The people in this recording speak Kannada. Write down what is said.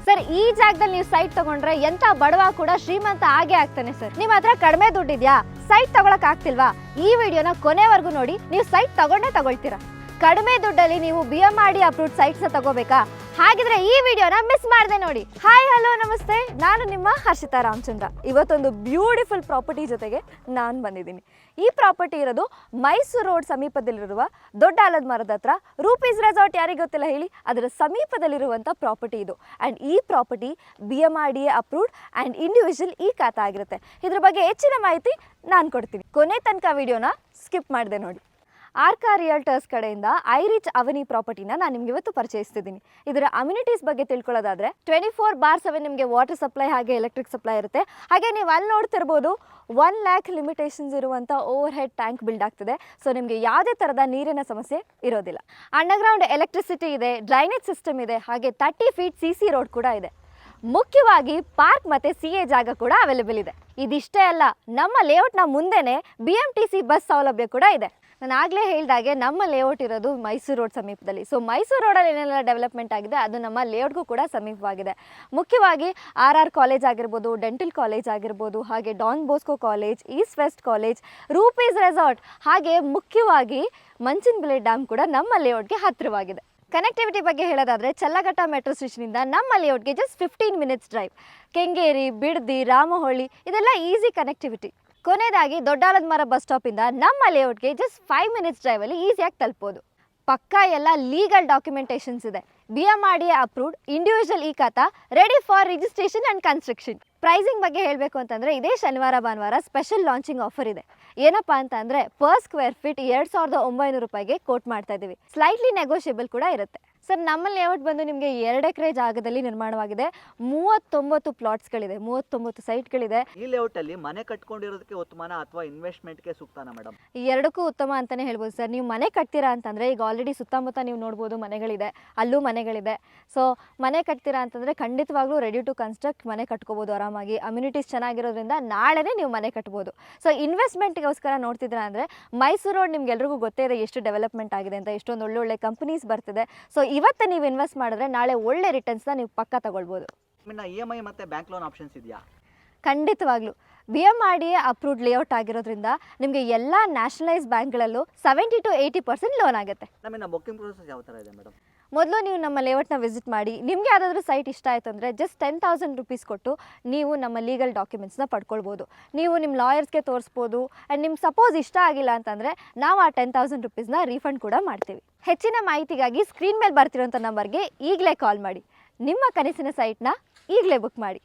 ಸರ್ ಈ ಜಾಗದಲ್ಲಿ ನೀವು ಸೈಟ್ ತಗೊಂಡ್ರೆ ಎಂತ ಬಡವ ಕೂಡ ಶ್ರೀಮಂತ ಆಗೇ ಆಗ್ತಾನೆ ಸರ್. ನಿಮ್ಮ ಹತ್ರ ಕಡಿಮೆ ದುಡ್ಡಿದ್ಯಾ, ಸೈಟ್ ತಗೊಳಕ್ ಆಗ್ತಿಲ್ವಾ? ಈ ವಿಡಿಯೋನ ಕೊನೆವರೆಗೂ ನೋಡಿ, ನೀವು ಸೈಟ್ ತಗೊಳ್ತೀರಾ. ಕಡಿಮೆ ದುಡ್ಡಲ್ಲಿ ನೀವು BMRD ಅಪ್ರೂವ್ಡ್ ಸೈಟ್ಸ್ ತಗೋಬೇಕಾ? ಹಾಗಿದ್ರೆ ಈ ವಿಡಿಯೋನ ಮಿಸ್ ಮಾಡದೆ ನೋಡಿ. ಹಾಯ್ ಹಲೋ ನಮಸ್ತೆ, ನಾನು ನಿಮ್ಮ ಹರ್ಷಿತಾ ರಾಮಚಂದ್ರ. ಇವತ್ತೊಂದು ಬ್ಯೂಟಿಫುಲ್ ಪ್ರಾಪರ್ಟಿ ಜೊತೆಗೆ ನಾನು ಬಂದಿದ್ದೀನಿ. ಈ ಪ್ರಾಪರ್ಟಿ ಇರೋದು ಮೈಸೂರು ರೋಡ್ ಸಮೀಪದಲ್ಲಿರುವ ದೊಡ್ಡ ಆಲದ ಮರದ ಹತ್ರ ರೂಪೀಸ್ ರೆಸಾರ್ಟ್. ಯಾರಿಗೆ ಗೊತ್ತಿಲ್ಲ ಹೇಳಿ, ಅದರ ಸಮೀಪದಲ್ಲಿರುವಂಥ ಪ್ರಾಪರ್ಟಿ ಇದು. ಆ್ಯಂಡ್ ಈ property BMRD approved and individual ಈ ಖಾತಾ ಆಗಿರುತ್ತೆ. ಇದ್ರ ಬಗ್ಗೆ ಹೆಚ್ಚಿನ ಮಾಹಿತಿ ನಾನು ಕೊಡ್ತೀನಿ. ಕೊನೆ ತನಕ ವಿಡಿಯೋನ ಸ್ಕಿಪ್ ಮಾಡಿದೆ ನೋಡಿ. ಆರ್ಕಾ ರಿಯಲ್ಟರ್ಸ್ ಕಡೆಯಿಂದ ಐರಿಚ್ ಅವನಿ ಪ್ರಾಪರ್ಟಿನ ನಾನು ನಿಮ್ಗೆ ಇವತ್ತು ಪರಿಚಯಿಸ್ತಿದ್ದೀನಿ. ಇದರ ಅಮ್ಯುನಿಟೀಸ್ ಬಗ್ಗೆ ತಿಳ್ಕೊಳ್ಳೋದಾದ್ರೆ 24/7 ನಿಮಗೆ ವಾಟರ್ ಸಪ್ಲೈ ಹಾಗೆ ಎಲೆಕ್ಟ್ರಿಕ್ ಸಪ್ಲೈ ಇರುತ್ತೆ. ಹಾಗೆ ನೀವು ಅಲ್ಲಿ ನೋಡ್ತಿರ್ಬೋದು 1 lakh ಲಿಮಿಟೇಷನ್ಸ್ ಇರುವಂಥ ಓವರ್ ಹೆಡ್ ಟ್ಯಾಂಕ್ ಬಿಲ್ಡ್ ಆಗ್ತಿದೆ. ಸೊ ನಿಮಗೆ ಯಾವುದೇ ಥರದ ನೀರಿನ ಸಮಸ್ಯೆ ಇರೋದಿಲ್ಲ. ಅಂಡರ್ಗ್ರೌಂಡ್ ಎಲೆಕ್ಟ್ರಿಸಿಟಿ ಇದೆ, ಡ್ರೈನೇಜ್ ಸಿಸ್ಟಮ್ ಇದೆ, ಹಾಗೆ 30 feet CC ರೋಡ್ ಕೂಡ ಇದೆ. ಮುಖ್ಯವಾಗಿ ಪಾರ್ಕ್ ಮತ್ತು CA ಜಾಗ ಕೂಡ ಅವೈಲೇಬಲ್ ಇದೆ. ಇದಿಷ್ಟೇ ಅಲ್ಲ, ನಮ್ಮ ಲೇಔಟ್ನ ಮುಂದೆನೇ BMTC ಬಸ್ ಸೌಲಭ್ಯ ಕೂಡ ಇದೆ. ನಾನು ಆಗಲೇ ಹೇಳಿದಾಗೆ ನಮ್ಮ ಲೇಔಟ್ ಇರೋದು ಮೈಸೂರು ರೋಡ್ ಸಮೀಪದಲ್ಲಿ. ಸೊ ಮೈಸೂರು ರೋಡಲ್ಲಿ ಏನೆಲ್ಲ ಡೆವಲಪ್ಮೆಂಟ್ ಆಗಿದೆ ಅದು ನಮ್ಮ ಲೇಔಟ್ಗೂ ಕೂಡ ಸಮೀಪವಾಗಿದೆ. ಮುಖ್ಯವಾಗಿ RR ಕಾಲೇಜ್ ಆಗಿರ್ಬೋದು, ಡೆಂಟಲ್ ಕಾಲೇಜ್ ಆಗಿರ್ಬೋದು, ಹಾಗೆ Don Bosco college, east west college, Rupees Resort, ಹಾಗೆ ಮುಖ್ಯವಾಗಿ ಮಂಚನಬೆಲೆ ಡ್ಯಾಮ್ ಕೂಡ ನಮ್ಮ ಲೇಔಟ್ಗೆ ಹತ್ತಿರವಾಗಿದೆ. ಕನೆಕ್ಟಿವಿಟಿ ಬಗ್ಗೆ ಹೇಳೋದಾದರೆ ಚಲ್ಲಘಟ್ಟ ಮೆಟ್ರೋ ಸ್ಟೇಷನಿಂದ ನಮ್ಮ ಲೇಔಟ್ಗೆ just 15 minutes drive. Kengeri, Bidadi, Ramahalli ಇದೆಲ್ಲ ಈಸಿ ಕನೆಕ್ಟಿವಿಟಿ. ಕೊನೆಯದಾಗಿ ದೊಡ್ಡಾಲದ ಮರ ಬಸ್ ಸ್ಟಾಪಿಂದ ನಮ್ಮ ಲೇಔಟ್ಗೆ ಜಸ್ಟ್ 5 minutes ಡ್ರೈವಲ್ಲಿ ಈಸಿಯಾಗಿ ತಲುಪೋದು. ಪಕ್ಕಾ ಎಲ್ಲ ಲೀಗಲ್ ಡಾಕ್ಯುಮೆಂಟೇಷನ್ಸ್ ಇದೆ. BMRD ಅಪ್ರೂವ್ಡ್ ಇಂಡಿವಿಜುವಲ್ ಈ ಖಾತಾ ready for registration and construction. Pricing ಬಗ್ಗೆ ಹೇಳಬೇಕು ಅಂತಂದರೆ ಇದೇ ಶನಿವಾರ ಭಾನುವಾರ ಸ್ಪೆಷಲ್ ಲಾಂಚಿಂಗ್ ಆಫರ್ ಇದೆ. ಏನಪ್ಪ ಅಂತಂದರೆ ಪರ್ ಸ್ಕ್ವೇರ್ ಫೀಟ್ 2,900 ರೂಪಾಯಿಗೆ ಕೋಟ್ ಮಾಡ್ತಾ ಇದ್ದೀವಿ. ಸ್ಲೈಟ್ಲಿ ನೆಗೋಷಿಯಬಲ್ ಕೂಡ ಇರುತ್ತೆ. ಸರ್ ನಮ್ಮ ಲೇಔಟ್ ಬಂದು ನಿಮಗೆ 2 ಎಕರೆ ಜಾಗದಲ್ಲಿ ನಿರ್ಮಾಣವಾಗಿದೆ. 39 ಪ್ಲಾಟ್ಸ್ಗಳಿದೆ, 39 ಸೈಟ್ಗಳಿದೆ. ಈ ಲೇಔಟಲ್ಲಿ ಮನೆ ಕಟ್ಕೊಂಡಿರೋದಕ್ಕೆ ಉತ್ತಮನ ಅಥವಾ ಇನ್ವೆಸ್ಟ್ಮೆಂಟ್ಗೆ ಸೂಕ್ತನಾ ಮೇಡಮ್? ಎರಡಕ್ಕೂ ಉತ್ತಮ ಅಂತಲೇ ಹೇಳ್ಬೋದು ಸರ್. ನೀವು ಮನೆ ಕಟ್ತೀರಾ ಅಂತಂದರೆ ಈಗ ಆಲ್ರೆಡಿ ಸುತ್ತಮುತ್ತ ನೀವು ನೋಡ್ಬೋದು ಮನೆಗಳಿದೆ, ಅಲ್ಲೂ ಮನೆಗಳಿದೆ. ಸೊ ಮನೆ ಕಟ್ತೀರಾ ಅಂತಂದರೆ ಖಂಡಿತವಾಗ್ಲೂ ರೆಡಿ ಟು ಕನ್ಸ್ಟ್ರಕ್ಟ್ ಮನೆ ಕಟ್ಕೋಬೋದು ಆರಾಮಾಗಿ. ಅಮ್ಯುನಿಟೀಸ್ ಚೆನ್ನಾಗಿರೋದ್ರಿಂದ ನಾಳೆನೇ ನೀವು ಮನೆ ಕಟ್ಬೋದು. ಸೊ ಇನ್ವೆಸ್ಟ್ಮೆಂಟ್ಗೋಸ್ಕರ ನೋಡ್ತಿದ್ದೀರಾ ಅಂದರೆ ಮೈಸೂರು ರೋಡ್ ನಿಮ್ಗೆಲ್ರಿಗೂ ಗೊತ್ತೇ ಇದೆ ಎಷ್ಟು ಡೆವಲಪ್ಮೆಂಟ್ ಆಗಿದೆ ಅಂತ, ಎಷ್ಟೊಂದು ಒಳ್ಳೊಳ್ಳೆ ಕಂಪನೀಸ್ ಬರ್ತಿದೆ. ಸೊ ಇವತ್ತು ನೀವು ಇನ್ವೆಸ್ಟ್ ಮಾಡಿದ್ರೆ ನಾಳೆ ಒಳ್ಳೆ ರಿಟರ್ನ್ಸ್ನ ನೀವು ಪಕ್ಕ ತಗೊಳ್ಬೋದು. EMI ಮತ್ತು ಬ್ಯಾಂಕ್ ಲೋನ್ ಆಪ್ಷನ್ಸ್ ಇದೆಯಾ? ಖಂಡಿತವಾಗ್ಲೂ BMRD ಅಪ್ರೂವ್ಡ್ ಲೇಔಟ್ ಆಗಿರೋದ್ರಿಂದ ನಿಮಗೆ ಎಲ್ಲ ನ್ಯಾಷನಲೈಸ್ ಬ್ಯಾಂಕ್ಗಳಲ್ಲೂ 70 to 80% ಲೋನ್ ಆಗುತ್ತೆ. ನಮಗೆ ಬುಕ್ಕಿಂಗ್ ಪ್ರೊಸೆಸ್ ಯಾವ ಥರ ಇದೆ ಮೇಡಮ್? ಮೊದಲು ನೀವು ನಮ್ಮ ಲೇಔಟ್ನ ವಿಸಿಟ್ ಮಾಡಿ, ನಿಮಗೆ ಯಾವುದಾದ್ರೂ ಸೈಟ್ ಇಷ್ಟ ಆಯಿತು ಅಂದರೆ ಜಸ್ಟ್ 10,000 ರೂಪೀಸ್ ಕೊಟ್ಟು ನೀವು ನಮ್ಮ ಲೀಗಲ್ ಡಾಕ್ಯುಮೆಂಟ್ಸ್ನ ಪಡ್ಕೊಳ್ಬೋದು. ನೀವು ನಿಮ್ಮ ಲಾಯರ್ಸ್ಗೆ ತೋರಿಸ್ಬೋದು. ಆ್ಯಂಡ್ ನಿಮ್ಗೆ ಸಪೋಸ್ ಇಷ್ಟ ಆಗಿಲ್ಲ ಅಂತಂದರೆ ನಾವು ಆ 10,000 ರೂಪೀಸ್ನ ರೀಫಂಡ್ ಕೂಡ ಮಾಡ್ತೀವಿ. ಹೆಚ್ಚಿನ ಮಾಹಿತಿಗಾಗಿ ಸ್ಕ್ರೀನ್ ಮೇಲೆ ಬರ್ತಿರೋಂಥ ನಂಬರ್ಗೆ ಈಗಲೇ ಕಾಲ್ ಮಾಡಿ. ನಿಮ್ಮ ಕನಸಿನ ಸೈಟ್ನ ಈಗಲೇ ಬುಕ್ ಮಾಡಿ.